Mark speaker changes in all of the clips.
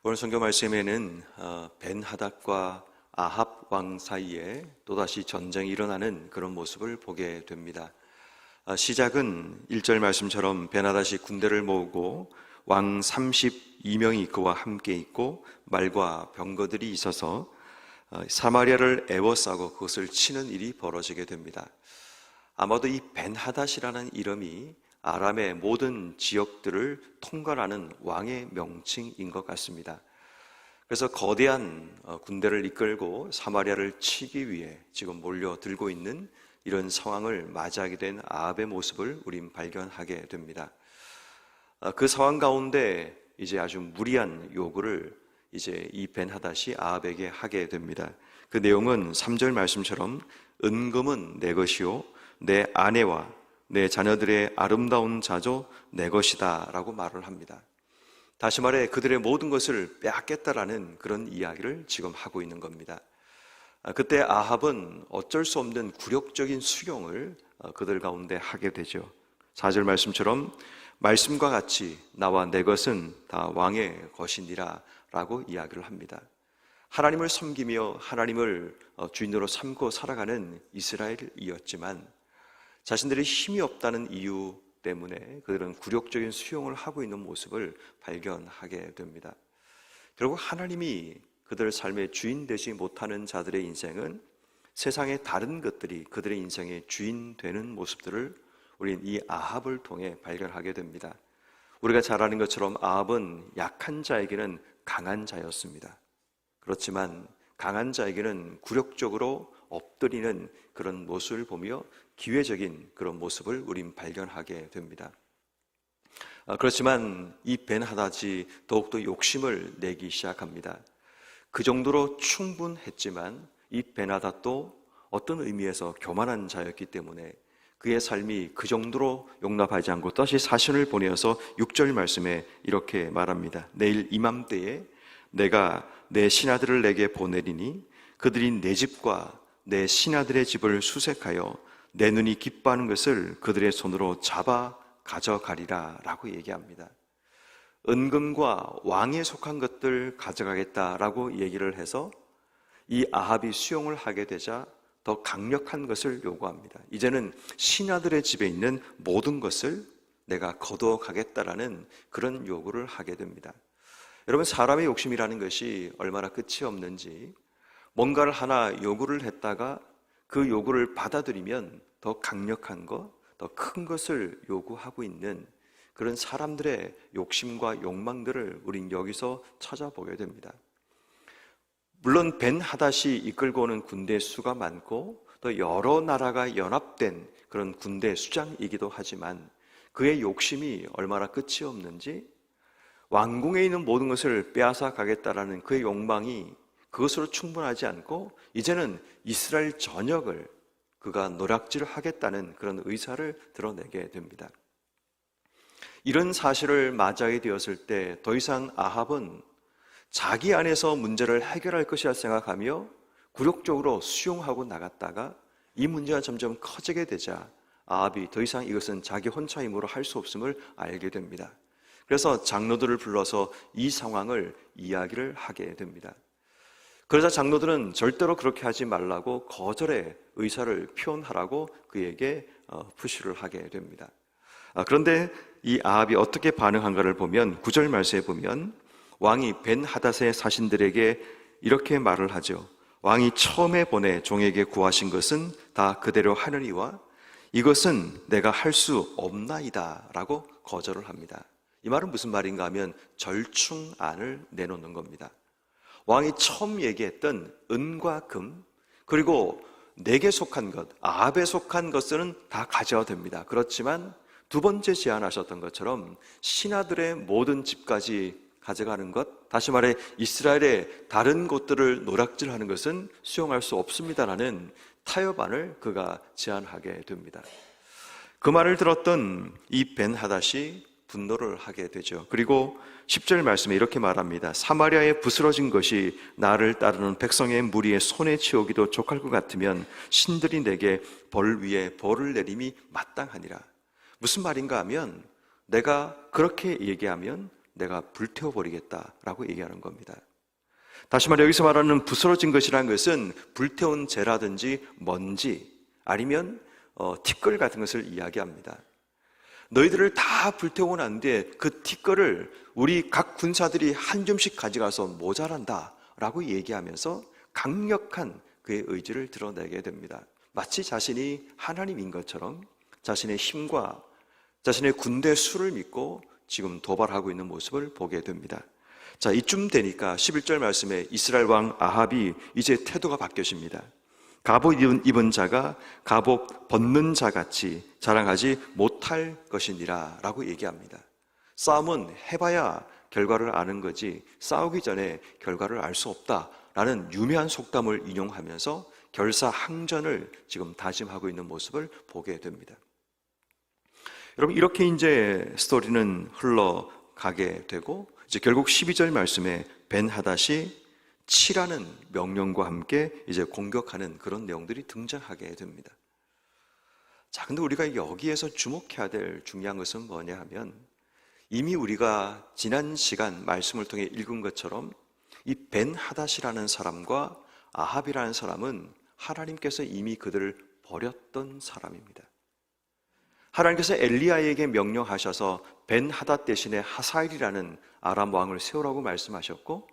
Speaker 1: 오늘 성경 말씀에는 벤하닷과 아합 왕 사이에 또다시 전쟁이 일어나는 그런 모습을 보게 됩니다. 시작은 1절 말씀처럼 벤하닷이 군대를 모으고 왕 32명이 그와 함께 있고 말과 병거들이 있어서 사마리아를 에워싸고 그것을 치는 일이 벌어지게 됩니다. 아마도 이 벤하닷이라는 이름이 아람의 모든 지역들을 통괄하는 왕의 명칭인 것 같습니다. 그래서 거대한 군대를 이끌고 사마리아를 치기 위해 지금 몰려들고 있는 이런 상황을 맞이하게 된 아합의 모습을 우린 발견하게 됩니다. 그 상황 가운데 이제 아주 무리한 요구를 이제 이 벤하닷이 아합에게 하게 됩니다. 그 내용은 3절 말씀처럼 은금은 내 것이요 내 아내와 내 자녀들의 아름다운 자조 내 것이다 라고 말을 합니다. 다시 말해 그들의 모든 것을 빼앗겠다라는 그런 이야기를 지금 하고 있는 겁니다. 그때 아합은 어쩔 수 없는 굴욕적인 수용을 그들 가운데 하게 되죠. 4절 말씀처럼 말씀과 같이 나와 내 것은 다 왕의 것이니라 라고 이야기를 합니다. 하나님을 섬기며 하나님을 주인으로 삼고 살아가는 이스라엘이었지만 자신들이 힘이 없다는 이유 때문에 그들은 굴욕적인 수용을 하고 있는 모습을 발견하게 됩니다. 결국 하나님이 그들 삶의 주인 되지 못하는 자들의 인생은 세상의 다른 것들이 그들의 인생의 주인 되는 모습들을 우리는 이 아합을 통해 발견하게 됩니다. 우리가 잘 아는 것처럼 아합은 약한 자에게는 강한 자였습니다. 그렇지만 강한 자에게는 굴욕적으로 엎드리는 그런 모습을 보며 기회적인 그런 모습을 우린 발견하게 됩니다. 그렇지만 이 벤하닷이 더욱더 욕심을 내기 시작합니다. 그 정도로 충분했지만 이 벤하닷도 어떤 의미에서 교만한 자였기 때문에 그의 삶이 그 정도로 용납하지 않고 다시 사신을 보내어서 6절 말씀에 이렇게 말합니다. 내일 이맘때에 내가 내 신하들을 내게 보내리니 그들이 내 집과 내 신하들의 집을 수색하여 내 눈이 기뻐하는 것을 그들의 손으로 잡아 가져가리라 라고 얘기합니다. 은금과 왕에 속한 것들 가져가겠다라고 얘기를 해서 이 아합이 수용을 하게 되자 더 강력한 것을 요구합니다. 이제는 신하들의 집에 있는 모든 것을 내가 거두어 가겠다라는 그런 요구를 하게 됩니다. 여러분, 사람의 욕심이라는 것이 얼마나 끝이 없는지, 뭔가를 하나 요구를 했다가 그 요구를 받아들이면 더 강력한 것, 더 큰 것을 요구하고 있는 그런 사람들의 욕심과 욕망들을 우린 여기서 찾아보게 됩니다. 물론 벤하닷이 이끌고 오는 군대 수가 많고 또 여러 나라가 연합된 그런 군대 수장이기도 하지만 그의 욕심이 얼마나 끝이 없는지, 왕궁에 있는 모든 것을 빼앗아 가겠다라는 그의 욕망이 그것으로 충분하지 않고 이제는 이스라엘 전역을 그가 노략질을 하겠다는 그런 의사를 드러내게 됩니다. 이런 사실을 맞이하게 되었을 때 더 이상 아합은 자기 안에서 문제를 해결할 것이라 생각하며 굴욕적으로 수용하고 나갔다가 이 문제가 점점 커지게 되자 아합이 더 이상 이것은 자기 혼자 힘으로 할 수 없음을 알게 됩니다. 그래서 장로들을 불러서 이 상황을 이야기를 하게 됩니다. 그러자 장로들은 절대로 그렇게 하지 말라고 거절의 의사를 표현하라고 그에게 푸시를 하게 됩니다. 그런데 이 아합이 어떻게 반응한가를 보면 9절 말씀에 보면 왕이 벤하닷의 사신들에게 이렇게 말을 하죠. 왕이 처음에 보내 종에게 구하신 것은 다 그대로 하느니와 이것은 내가 할 수 없나이다 라고 거절을 합니다. 이 말은 무슨 말인가 하면 절충안을 내놓는 겁니다. 왕이 처음 얘기했던 은과 금, 그리고 내게 속한 것, 아합에 속한 것은 다 가져와도 됩니다. 그렇지만 두 번째 제안하셨던 것처럼 신하들의 모든 집까지 가져가는 것, 다시 말해 이스라엘의 다른 곳들을 노략질하는 것은 수용할 수 없습니다라는 타협안을 그가 제안하게 됩니다. 그 말을 들었던 이 벤하닷이 분노를 하게 되죠. 그리고 10절 말씀에 이렇게 말합니다. 사마리아에 부스러진 것이 나를 따르는 백성의 무리의 손에 치우기도 족할 것 같으면 신들이 내게 벌 위에 벌을 내림이 마땅하니라. 무슨 말인가 하면 내가 그렇게 얘기하면 내가 불태워버리겠다라고 얘기하는 겁니다. 다시 말해 여기서 말하는 부스러진 것이라는 것은 불태운 재라든지 먼지 아니면 티끌 같은 것을 이야기합니다. 너희들을 다 불태우고 난 뒤에 그 티끌을 우리 각 군사들이 한 줌씩 가져가서 모자란다 라고 얘기하면서 강력한 그의 의지를 드러내게 됩니다. 마치 자신이 하나님인 것처럼 자신의 힘과 자신의 군대 수를 믿고 지금 도발하고 있는 모습을 보게 됩니다. 자, 이쯤 되니까 11절 말씀에 이스라엘 왕 아합이 이제 태도가 바뀌어집니다. 갑옷 입은 자가 갑옷 벗는 자같이 자랑하지 못할 것이니라 라고 얘기합니다. 싸움은 해봐야 결과를 아는 거지 싸우기 전에 결과를 알 수 없다라는 유명한 속담을 인용하면서 결사항전을 지금 다짐하고 있는 모습을 보게 됩니다. 여러분, 이렇게 이제 스토리는 흘러가게 되고 이제 결국 12절 말씀에 벤하닷이 치라는 명령과 함께 이제 공격하는 그런 내용들이 등장하게 됩니다. 자, 근데 우리가 여기에서 주목해야 될 중요한 것은 뭐냐 하면 이미 우리가 지난 시간 말씀을 통해 읽은 것처럼 이 벤하닷이라는 사람과 아합이라는 사람은 하나님께서 이미 그들을 버렸던 사람입니다. 하나님께서 엘리야에게 명령하셔서 벤하닷 대신에 하사엘이라는 아람 왕을 세우라고 말씀하셨고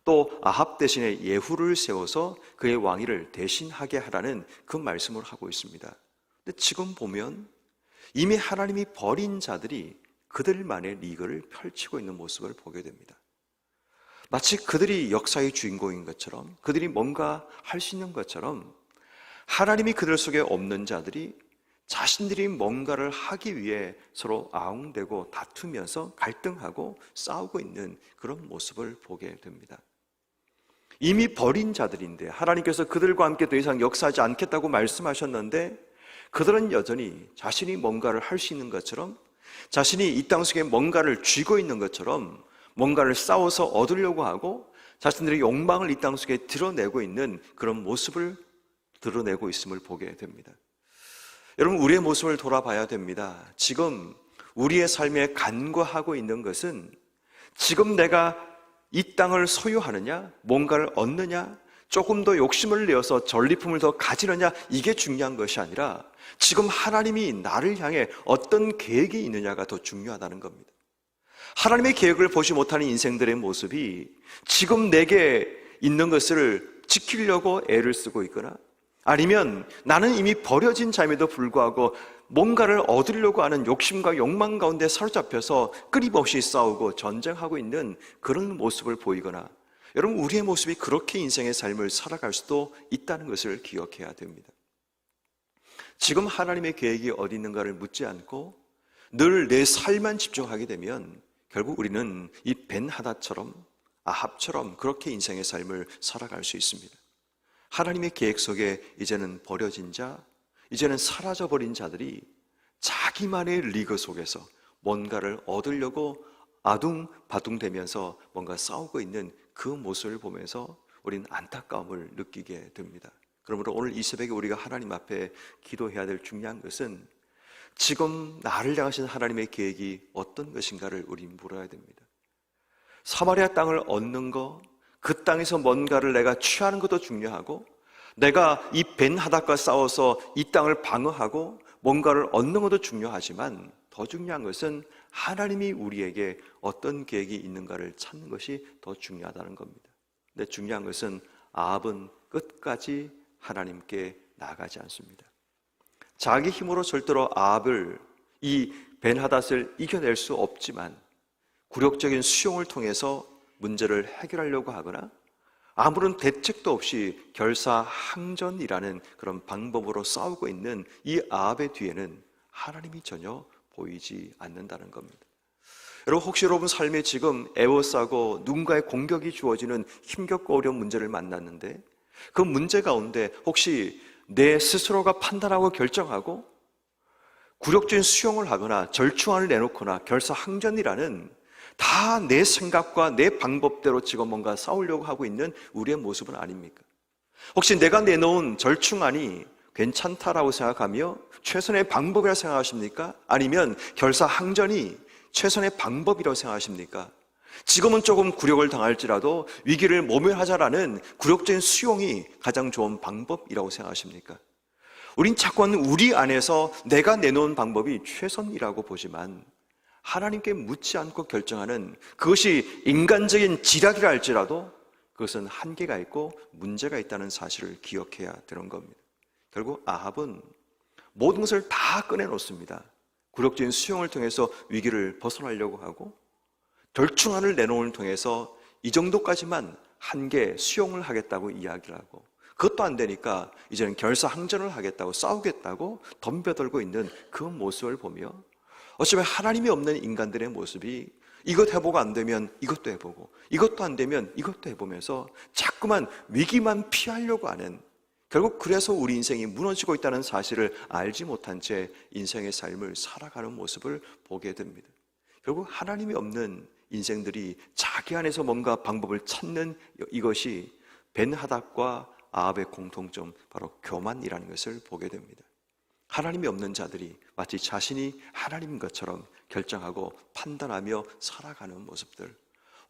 Speaker 1: 또 아합 대신에 예후를 세워서 그의 왕위를 대신하게 하라는 그 말씀을 하고 있습니다. 근데 지금 보면 이미 하나님이 버린 자들이 그들만의 리그를 펼치고 있는 모습을 보게 됩니다. 마치 그들이 역사의 주인공인 것처럼 그들이 뭔가 할 수 있는 것처럼 하나님이 그들 속에 없는 자들이 자신들이 뭔가를 하기 위해 서로 아웅대고 다투면서 갈등하고 싸우고 있는 그런 모습을 보게 됩니다. 이미 버린 자들인데 하나님께서 그들과 함께 더 이상 역사하지 않겠다고 말씀하셨는데 그들은 여전히 자신이 뭔가를 할 수 있는 것처럼 자신이 이 땅 속에 뭔가를 쥐고 있는 것처럼 뭔가를 싸워서 얻으려고 하고 자신들의 욕망을 이 땅 속에 드러내고 있는 그런 모습을 드러내고 있음을 보게 됩니다. 여러분, 우리의 모습을 돌아봐야 됩니다. 지금 우리의 삶에 간과하고 있는 것은 지금 내가 이 땅을 소유하느냐, 뭔가를 얻느냐, 조금 더 욕심을 내어서 전리품을 더 가지느냐, 이게 중요한 것이 아니라 지금 하나님이 나를 향해 어떤 계획이 있느냐가 더 중요하다는 겁니다. 하나님의 계획을 보지 못하는 인생들의 모습이 지금 내게 있는 것을 지키려고 애를 쓰고 있거나 아니면 나는 이미 버려진 자임에도 불구하고 뭔가를 얻으려고 하는 욕심과 욕망 가운데 사로잡혀서 끊임없이 싸우고 전쟁하고 있는 그런 모습을 보이거나 여러분, 우리의 모습이 그렇게 인생의 삶을 살아갈 수도 있다는 것을 기억해야 됩니다. 지금 하나님의 계획이 어디 있는가를 묻지 않고 늘 내 삶만 집중하게 되면 결국 우리는 이 벤하닷처럼 아합처럼 그렇게 인생의 삶을 살아갈 수 있습니다. 하나님의 계획 속에 이제는 버려진 자, 이제는 사라져버린 자들이 자기만의 리그 속에서 뭔가를 얻으려고 아둥바둥대면서 뭔가 싸우고 있는 그 모습을 보면서 우리는 안타까움을 느끼게 됩니다. 그러므로 오늘 이 새벽에 우리가 하나님 앞에 기도해야 될 중요한 것은 지금 나를 향하신 하나님의 계획이 어떤 것인가를 우리는 물어야 됩니다. 사마리아 땅을 얻는 거, 그 땅에서 뭔가를 내가 취하는 것도 중요하고 내가 이 벤하닷과 싸워서 이 땅을 방어하고 뭔가를 얻는 것도 중요하지만 더 중요한 것은 하나님이 우리에게 어떤 계획이 있는가를 찾는 것이 더 중요하다는 겁니다. 근데 중요한 것은 아합은 끝까지 하나님께 나아가지 않습니다. 자기 힘으로 절대로 아합을, 이 벤하닷을 이겨낼 수 없지만 굴욕적인 수용을 통해서 문제를 해결하려고 하거나 아무런 대책도 없이 결사항전이라는 그런 방법으로 싸우고 있는 이 아합의 뒤에는 하나님이 전혀 보이지 않는다는 겁니다. 여러분, 혹시 여러분 삶에 지금 애워싸고 누군가의 공격이 주어지는 힘겹고 어려운 문제를 만났는데 그 문제 가운데 혹시 내 스스로가 판단하고 결정하고 굴욕적인 수용을 하거나 절충안을 내놓거나 결사항전이라는 다 내 생각과 내 방법대로 지금 뭔가 싸우려고 하고 있는 우리의 모습은 아닙니까? 혹시 내가 내놓은 절충안이 괜찮다라고 생각하며 최선의 방법이라고 생각하십니까? 아니면 결사항전이 최선의 방법이라고 생각하십니까? 지금은 조금 굴욕을 당할지라도 위기를 모면하자라는 굴욕적인 수용이 가장 좋은 방법이라고 생각하십니까? 우린 자꾸는 우리 안에서 내가 내놓은 방법이 최선이라고 보지만 하나님께 묻지 않고 결정하는 그것이 인간적인 지략이라 할지라도 그것은 한계가 있고 문제가 있다는 사실을 기억해야 되는 겁니다. 결국 아합은 모든 것을 다 꺼내놓습니다. 굴욕적인 수용을 통해서 위기를 벗어나려고 하고 절충안을 내놓음을 통해서 이 정도까지만 한계 수용을 하겠다고 이야기를 하고 그것도 안 되니까 이제는 결사항전을 하겠다고 싸우겠다고 덤벼들고 있는 그 모습을 보며 어쩌면 하나님이 없는 인간들의 모습이 이것 해보고 안 되면 이것도 해보고 이것도 안 되면 이것도 해보면서 자꾸만 위기만 피하려고 하는, 결국 그래서 우리 인생이 무너지고 있다는 사실을 알지 못한 채 인생의 삶을 살아가는 모습을 보게 됩니다. 결국 하나님이 없는 인생들이 자기 안에서 뭔가 방법을 찾는 이것이 벤하닷과 아합의 공통점, 바로 교만이라는 것을 보게 됩니다. 하나님이 없는 자들이 마치 자신이 하나님인 것처럼 결정하고 판단하며 살아가는 모습들,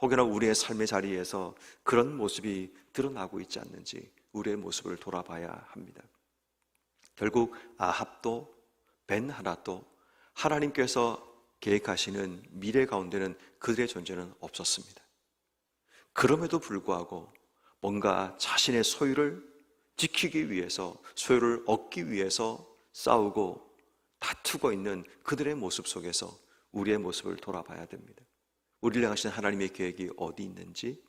Speaker 1: 혹여나 우리의 삶의 자리에서 그런 모습이 드러나고 있지 않는지 우리의 모습을 돌아봐야 합니다. 결국 아합도 벤하닷도 하나님께서 계획하시는 미래 가운데는 그들의 존재는 없었습니다. 그럼에도 불구하고 뭔가 자신의 소유를 지키기 위해서, 소유를 얻기 위해서 싸우고 다투고 있는 그들의 모습 속에서 우리의 모습을 돌아봐야 됩니다. 우리를 향하신 하나님의 계획이 어디 있는지,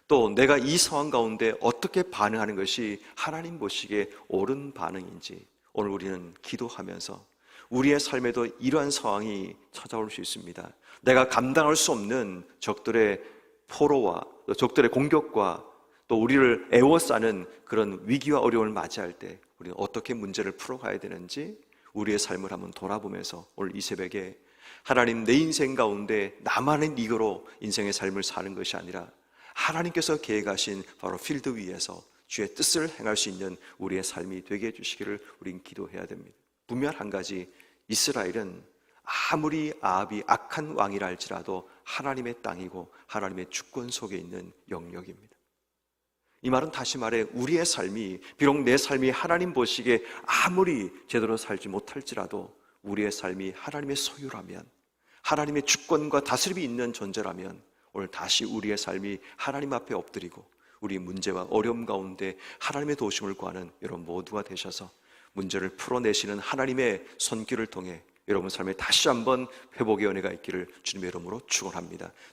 Speaker 1: 또 내가 이 상황 가운데 어떻게 반응하는 것이 하나님 보시기에 옳은 반응인지 오늘 우리는 기도하면서 우리의 삶에도 이러한 상황이 찾아올 수 있습니다. 내가 감당할 수 없는 적들의 포로와 적들의 공격과 또 우리를 애워싸는 그런 위기와 어려움을 맞이할 때 우리는 어떻게 문제를 풀어가야 되는지 우리의 삶을 한번 돌아보면서 오늘 이 새벽에 하나님, 내 인생 가운데 나만의 리그로 인생의 삶을 사는 것이 아니라 하나님께서 계획하신 바로 필드 위에서 주의 뜻을 행할 수 있는 우리의 삶이 되게 해주시기를 우린 기도해야 됩니다. 분명 한 가지, 이스라엘은 아무리 아합이 악한 왕이라 할지라도 하나님의 땅이고 하나님의 주권 속에 있는 영역입니다. 이 말은 다시 말해 우리의 삶이, 비록 내 삶이 하나님 보시기에 아무리 제대로 살지 못할지라도 우리의 삶이 하나님의 소유라면, 하나님의 주권과 다스림이 있는 존재라면 오늘 다시 우리의 삶이 하나님 앞에 엎드리고 우리 문제와 어려움 가운데 하나님의 도우심을 구하는 여러분 모두가 되셔서 문제를 풀어내시는 하나님의 손길을 통해 여러분 삶에 다시 한번 회복의 은혜가 있기를 주님의 이름으로 축원합니다.